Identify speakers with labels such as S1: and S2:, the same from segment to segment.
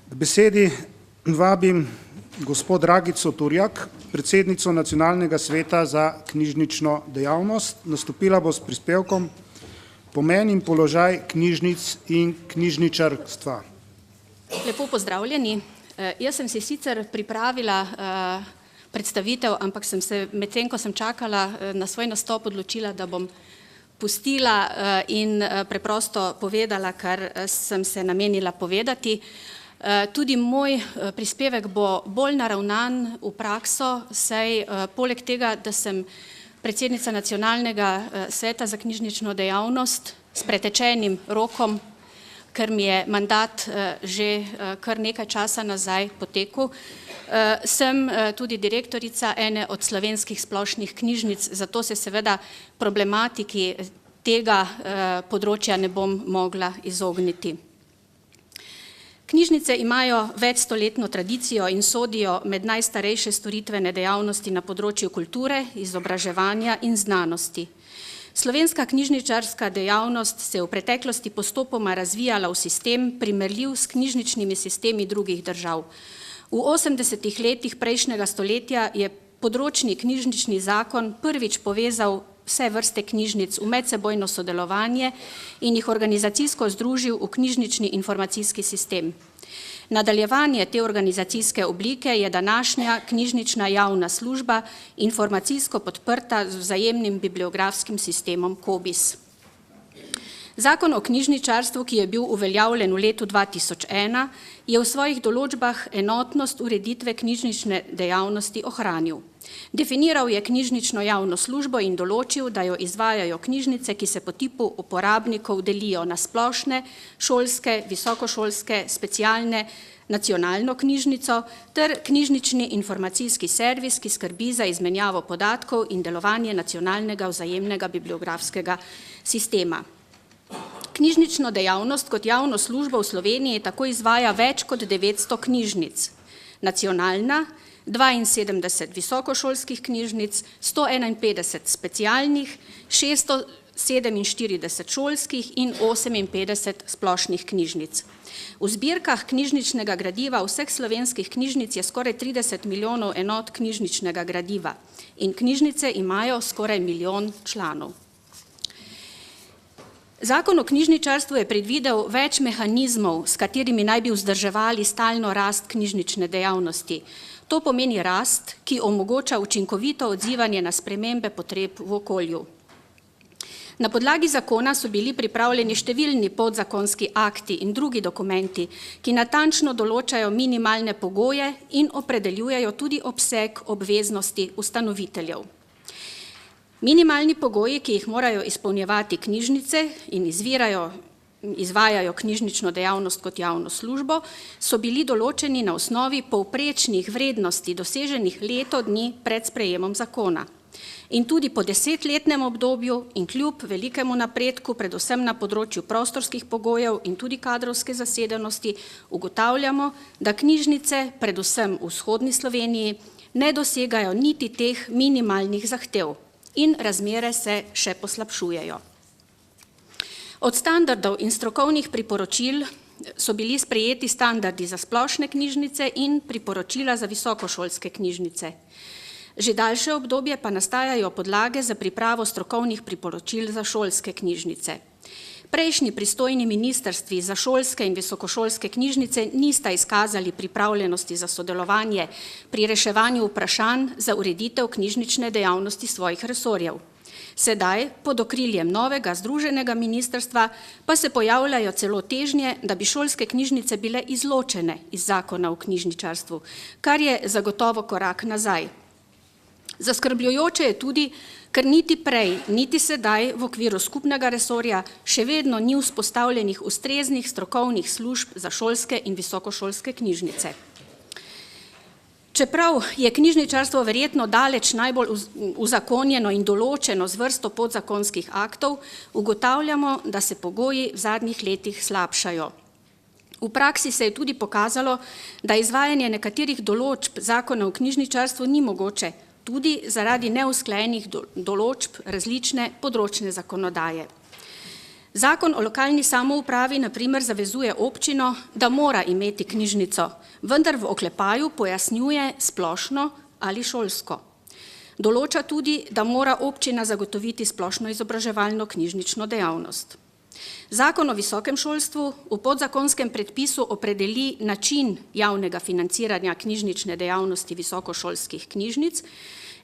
S1: K besedi vabim gospod Dragico Turjak, predsednico Nacionalnega sveta za knjižnično dejavnost. Nastopila bo s prispevkom Pomen in položaj knjižnic in knjižničarstva.
S2: Lepo pozdravljeni. Jaz sem si sicer pripravila predstavitev, ampak sem se medtem, ko sem čakala na svoj nastop, odločila, da bom pustila in preprosto povedala, kar sem se namenila povedati. Tudi moj prispevek bo bolj naravnan v prakso, saj poleg tega, da sem predsednica Nacionalnega sveta za knjižnično dejavnost s pretečenim rokom, ker mi je mandat že kar nekaj časa nazaj potekel, sem tudi direktorica ene od slovenskih splošnih knjižnic, zato se seveda problematiki tega področja ne bom mogla izogniti. Knjižnice imajo večstoletno tradicijo in sodijo med najstarejše storitvene dejavnosti na področju kulture, izobraževanja in znanosti. Slovenska knjižničarska dejavnost se je v preteklosti postopoma razvijala v sistem, primerljiv s knjižničnimi sistemi drugih držav. V 80. letih prejšnjega stoletja je področni knjižnični zakon prvič povezal vse vrste knjižnic v medsebojno sodelovanje in jih organizacijsko združil v knjižnični informacijski sistem. Nadaljevanje te organizacijske oblike je današnja knjižnična javna služba, informacijsko podprta z vzajemnim bibliografskim sistemom COBISS. Zakon o knjižničarstvu, ki je bil uveljavljen v letu 2001, je v svojih določbah enotnost ureditve knjižnične dejavnosti ohranil. Definiral je knjižnično javno službo in določil, da jo izvajajo knjižnice, ki se po tipu uporabnikov delijo na splošne, šolske, visokošolske, specialne, nacionalno knjižnico ter knjižnični informacijski servis, ki skrbi za izmenjavo podatkov in delovanje nacionalnega vzajemnega bibliografskega sistema. Knjižnično dejavnost kot javno službo v Sloveniji tako izvaja več kot 900 knjižnic. Nacionalna, 72 visokošolskih knjižnic, 151 specialnih, 647 šolskih in 58 splošnih knjižnic. V zbirkah knjižničnega gradiva vseh slovenskih knjižnic je skoraj 30 milijonov enot knjižničnega gradiva in knjižnice imajo skoraj 1 milijon članov. Zakon o knjižničarstvu je predvidel več mehanizmov, s katerimi naj bi vzdrževali stalno rast knjižnične dejavnosti. To pomeni rast, ki omogoča učinkovito odzivanje na spremembe potreb v okolju. Na podlagi zakona so bili pripravljeni številni podzakonski akti in drugi dokumenti, ki natančno določajo minimalne pogoje in opredeljujejo tudi obseg obveznosti ustanoviteljev. Minimalni pogoji, ki jih morajo izpolnjevati knjižnice in izvajajo knjižnično dejavnost kot javno službo, so bili določeni na osnovi povprečnih vrednosti doseženih leto dni pred sprejemom zakona. In tudi po 10-letnem obdobju in kljub velikemu napredku, predvsem na področju prostorskih pogojev in tudi kadrovske zasedenosti, ugotavljamo, da knjižnice, predvsem v vzhodni Sloveniji, ne dosegajo niti teh minimalnih zahtev in razmere se še poslabšujejo. Od standardov in strokovnih priporočil so bili sprejeti standardi za splošne knjižnice in priporočila za visokošolske knjižnice. Že daljše obdobje pa nastajajo podlage za pripravo strokovnih priporočil za šolske knjižnice. Prejšnji pristojni ministrstvi za šolske in visokošolske knjižnice nista izkazali pripravljenosti za sodelovanje pri reševanju vprašanj za ureditev knjižnične dejavnosti svojih resorjev. Sedaj, pod okriljem novega združenega ministrstva, pa se pojavljajo celo težnje, da bi šolske knjižnice bile izločene iz zakona o knjižničarstvu, kar je zagotovo korak nazaj. Zaskrbljujoče je tudi, ker niti prej, niti sedaj v okviru skupnega resorja še vedno ni vzpostavljenih ustreznih strokovnih služb za šolske in visokošolske knjižnice. Čeprav je knjižničarstvo verjetno daleč najbolj uzakonjeno in določeno z vrsto podzakonskih aktov, ugotavljamo, da se pogoji v zadnjih letih slabšajo. V praksi se je tudi pokazalo, da izvajanje nekaterih določb zakona o knjižničarstvu ni mogoče, tudi zaradi neusklajenih določb različne področne zakonodaje. Zakon o lokalni samoupravi na primer zavezuje občino, da mora imeti knjižnico, vendar v oklepaju pojasnjuje splošno ali šolsko. Določa tudi, da mora občina zagotoviti splošno izobraževalno knjižnično dejavnost. Zakon o visokem šolstvu v podzakonskem predpisu opredeli način javnega financiranja knjižnične dejavnosti visokošolskih knjižnic,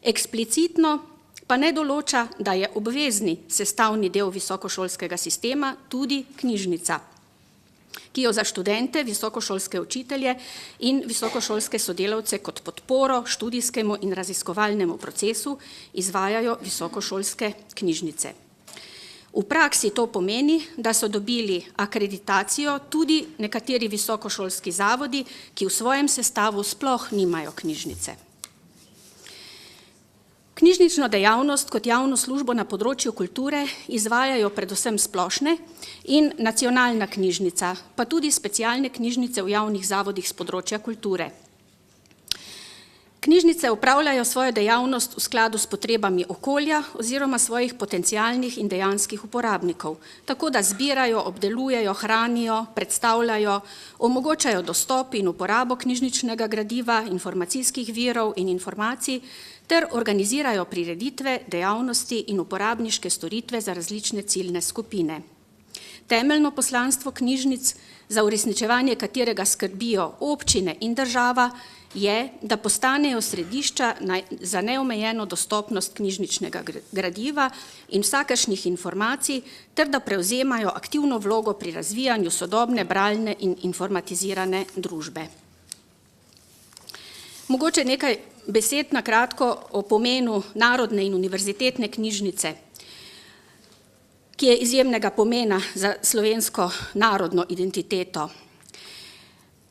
S2: eksplicitno pa ne določa, da je obvezni sestavni del visokošolskega sistema tudi knjižnica, ki jo za študente, visokošolske učitelje in visokošolske sodelavce kot podporo študijskemu in raziskovalnemu procesu izvajajo visokošolske knjižnice. V praksi to pomeni, da so dobili akreditacijo tudi nekateri visokošolski zavodi, ki v svojem sestavu sploh nimajo knjižnice. Knjižnično dejavnost kot javno službo na področju kulture izvajajo predvsem splošne in nacionalna knjižnica, pa tudi specialne knjižnice v javnih zavodih s področja kulture. Knjižnice upravljajo svojo dejavnost v skladu s potrebami okolja oziroma svojih potencialnih in dejanskih uporabnikov, tako da zbirajo, obdelujejo, hranijo, predstavljajo, omogočajo dostop in uporabo knjižničnega gradiva, informacijskih virov in informacij, ter organizirajo prireditve, dejavnosti in uporabniške storitve za različne ciljne skupine. Temeljno poslanstvo knjižnic, za uresničevanje katerega skrbijo občine in država, je, da postanejo središča za neomejeno dostopnost knjižničnega gradiva in vsakršnih informacij, ter da prevzemajo aktivno vlogo pri razvijanju sodobne, bralne in informatizirane družbe. Mogoče nekaj besed na kratko o pomenu narodne in univerzitetne knjižnice, ki je izjemnega pomena za slovensko narodno identiteto.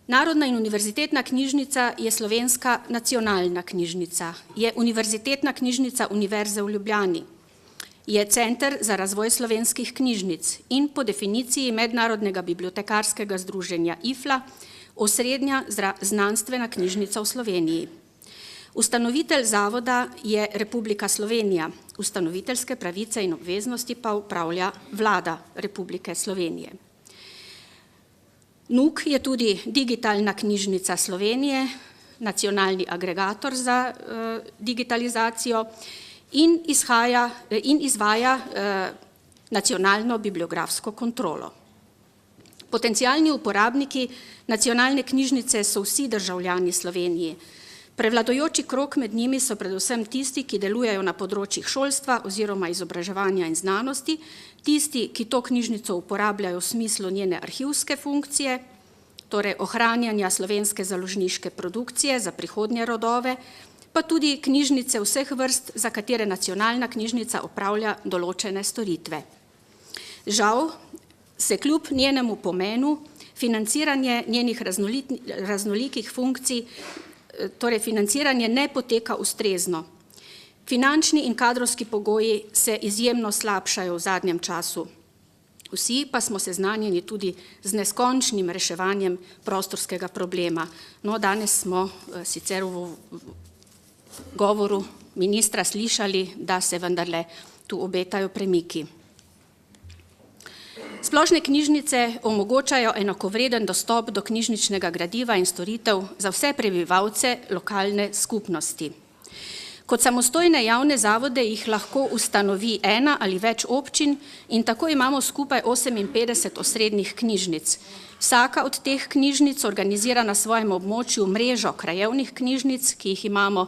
S2: Narodna in univerzitetna knjižnica je slovenska nacionalna knjižnica, je univerzitetna knjižnica Univerze v Ljubljani, je center za razvoj slovenskih knjižnic in po definiciji Mednarodnega bibliotekarskega združenja IFLA osrednja znanstvena knjižnica v Sloveniji. Ustanovitelj zavoda je Republika Slovenija, ustanoviteljske pravice in obveznosti pa upravlja Vlada Republike Slovenije. NUK je tudi digitalna knjižnica Slovenije, nacionalni agregator za digitalizacijo in izvaja nacionalno bibliografsko kontrolo. Potencialni uporabniki nacionalne knjižnice so vsi državljani Slovenije. Prevladujoči krog med njimi so predvsem tisti, ki delujejo na področjih šolstva oziroma izobraževanja in znanosti, tisti, ki to knjižnico uporabljajo v smislu njene arhivske funkcije, torej ohranjanja slovenske založniške produkcije za prihodnje rodove, pa tudi knjižnice vseh vrst, za katere nacionalna knjižnica opravlja določene storitve. Žal se kljub njenemu pomenu financiranje njenih raznolikih funkcij, torej financiranje ne poteka ustrezno. Finančni in kadrovski pogoji se izjemno slabšajo v zadnjem času. Vsi pa smo seznanjeni tudi z neskončnim reševanjem prostorskega problema. No, danes smo sicer v govoru ministra slišali, da se vendarle tu obetajo premiki. Splošne knjižnice omogočajo enakovreden dostop do knjižničnega gradiva in storitev za vse prebivalce lokalne skupnosti. Kot samostojne javne zavode jih lahko ustanovi ena ali več občin in tako imamo skupaj 58 osrednjih knjižnic. Vsaka od teh knjižnic organizira na svojem območju mrežo krajevnih knjižnic, ki jih imamo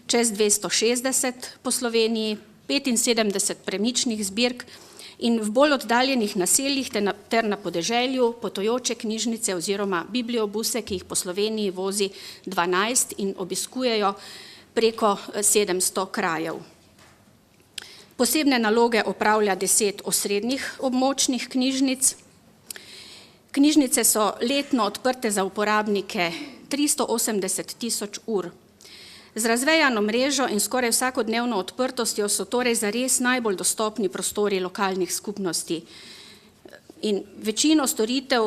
S2: čez 260 po Sloveniji, 75 premičnih zbirk in v bolj oddaljenih naseljih ter na podeželju potujoče knjižnice oziroma bibliobuse, ki jih po Sloveniji vozi 12 in obiskujejo preko 700 krajev. Posebne naloge opravlja 10 osrednjih območnih knjižnic. Knjižnice so letno odprte za uporabnike 380.000 ur. Z razvejano mrežo in skoraj vsakodnevno odprtostjo so torej zares najbolj dostopni prostori lokalnih skupnosti. In večino storitev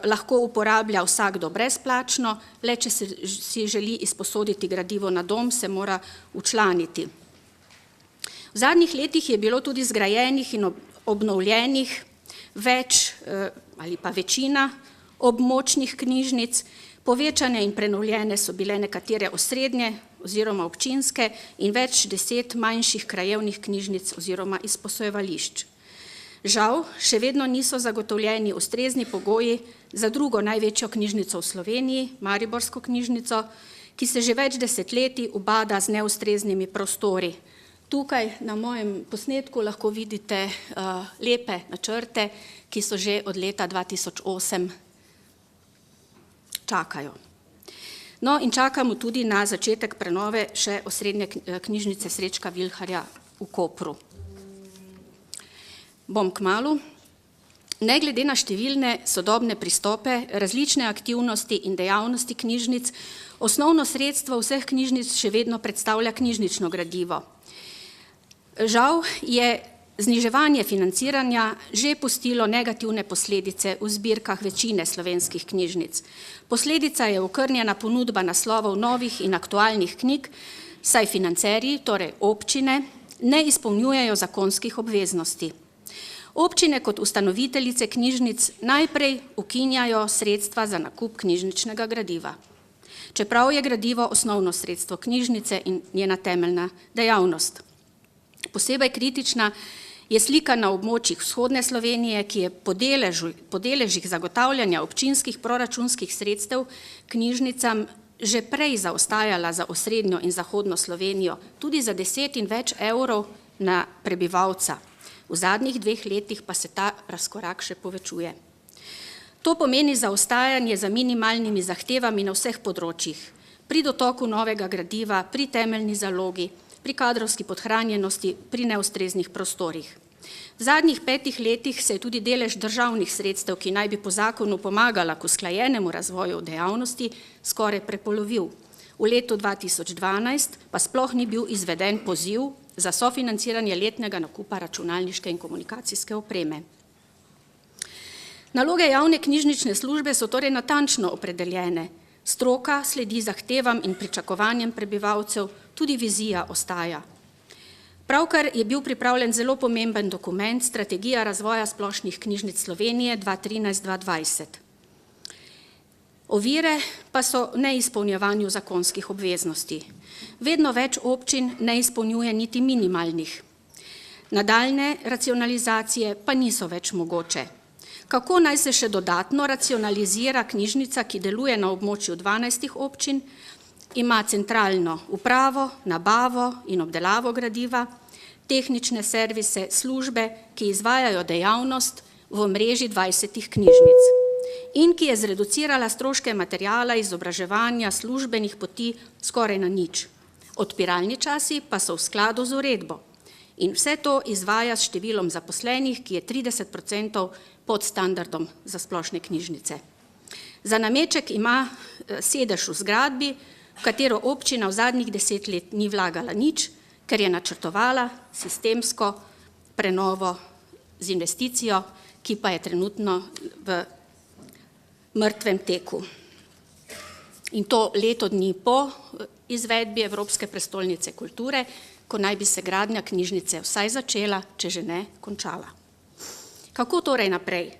S2: lahko uporablja vsakdo brezplačno, le če si želi izposoditi gradivo na dom, se mora včlaniti. V zadnjih letih je bilo tudi zgrajenih in obnovljenih več ali pa večina območnih knjižnic, povečane in prenovljene so bile nekatere osrednje oziroma občinske in več 10 manjših krajevnih knjižnic oziroma izposojevališč. Žal, še vedno niso zagotovljeni ustrezni pogoji za drugo največjo knjižnico v Sloveniji, Mariborsko knjižnico, ki se že več desetletij ubada z neustreznimi prostori. Tukaj na mojem posnetku lahko vidite lepe načrte, ki so že od leta 2008 čakajo. No in čakamo tudi na začetek prenove še osrednje knjižnice Srečka Vilharja v Kopru. Bom kmalu. Ne glede na številne sodobne pristope, različne aktivnosti in dejavnosti knjižnic, osnovno sredstvo vseh knjižnic še vedno predstavlja knjižnično gradivo. Žal je zniževanje financiranja že pustilo negativne posledice v zbirkah večine slovenskih knjižnic. Posledica je okrnjena ponudba naslovov novih in aktualnih knjig, saj financerji, torej občine, ne izpolnjujejo zakonskih obveznosti. Občine kot ustanoviteljice knjižnic najprej ukinjajo sredstva za nakup knjižničnega gradiva, čeprav je gradivo osnovno sredstvo knjižnice in njena temeljna dejavnost. Posebej kritična je slika na območjih vzhodne Slovenije, ki je po deležih zagotavljanja občinskih proračunskih sredstev knjižnicam že prej zaostajala za osrednjo in zahodno Slovenijo, tudi za 10 in več evrov na prebivalca. V zadnjih 2 letih pa se ta razkorak še povečuje. To pomeni zaostajanje za minimalnimi zahtevami na vseh področjih, pri dotoku novega gradiva, pri temeljni zalogi, pri kadrovski podhranjenosti, pri neustreznih prostorih. V zadnjih 5 letih se je tudi delež državnih sredstev, ki naj bi po zakonu pomagala k usklajenemu razvoju dejavnosti, skoraj prepolovil. V letu 2012 pa sploh ni bil izveden poziv za sofinanciranje letnega nakupa računalniške in komunikacijske opreme. Naloge javne knjižnične službe so torej natančno opredeljene. Stroka sledi zahtevam in pričakovanjem prebivalcev, tudi vizija ostaja. Pravkar je bil pripravljen zelo pomemben dokument Strategija razvoja splošnih knjižnic Slovenije 2013-2020. Ovire pa so v neizpolnjevanju zakonskih obveznosti. Vedno več občin ne izpolnjuje niti minimalnih. Nadaljne racionalizacije pa niso več mogoče. Kako naj se še dodatno racionalizira knjižnica, ki deluje na območju 12 občin, ima centralno upravo, nabavo in obdelavo gradiva, tehnične servise, službe, ki izvajajo dejavnost v mreži 20 knjižnic in ki je zreducirala stroške materiala, izobraževanja, službenih poti skoraj na nič. Odpiralni časi pa so v skladu z uredbo. In vse to izvaja s številom zaposlenih, ki je 30% pod standardom za splošne knjižnice. Za nameček ima sedež v zgradbi, v katero občina v zadnjih 10 let ni vlagala nič, ker je načrtovala sistemsko prenovo z investicijo, ki pa je trenutno v mrtvem teku. In to leto dni po izvedbi Evropske prestolnice kulture, ko naj bi se gradnja knjižnice vsaj začela, če že ne končala. Kako torej naprej?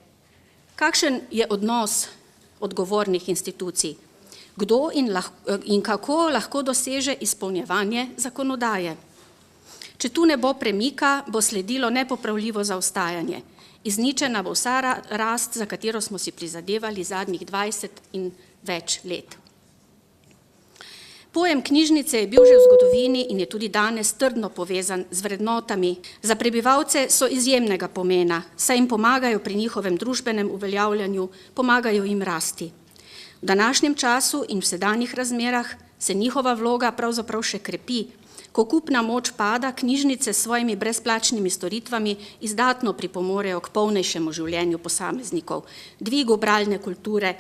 S2: Kakšen je odnos odgovornih institucij? Kdo in kako lahko doseže izpolnjevanje zakonodaje? Če tu ne bo premika, bo sledilo nepopravljivo zaostajanje. Izničena bo vsa rast, za katero smo si prizadevali zadnjih 20 in več let. Pojem knjižnice je bil že v zgodovini in je tudi danes trdno povezan z vrednotami. Za prebivalce so izjemnega pomena, saj jim pomagajo pri njihovem družbenem uveljavljanju, pomagajo jim rasti. V današnjem času in v sedanjih razmerah se njihova vloga pravzaprav še krepi. Ko kupna moč pada, knjižnice s svojimi brezplačnimi storitvami izdatno pripomorejo k polnejšemu življenju posameznikov, dvigu bralne kulture,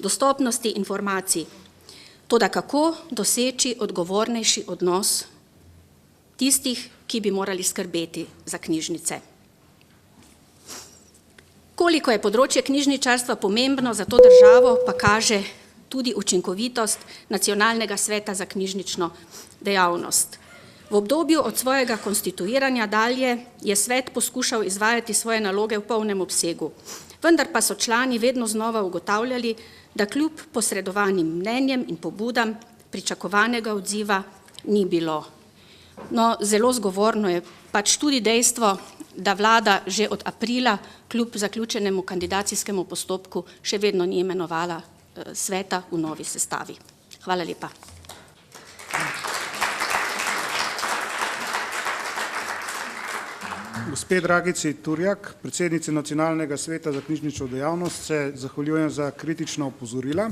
S2: dostopnosti informacij. Toda kako doseči odgovornejši odnos tistih, ki bi morali skrbeti za knjižnice? Koliko je področje knjižničarstva pomembno za to državo, pa kaže tudi učinkovitost Nacionalnega sveta za knjižnično dejavnost. V obdobju od svojega konstituiranja dalje je svet poskušal izvajati svoje naloge v polnem obsegu, vendar pa so člani vedno znova ugotavljali, da kljub posredovanim mnenjem in pobudam pričakovanega odziva ni bilo. No, zelo zgovorno je pač tudi dejstvo, da vlada že od aprila kljub zaključenemu kandidacijskemu postopku še vedno ni imenovala sveta v novi sestavi. Hvala lepa.
S1: Gospe Dragici Turjak, predsednici Nacionalnega sveta za knjižnično dejavnost, se zahvaljujem za kritična opozorila.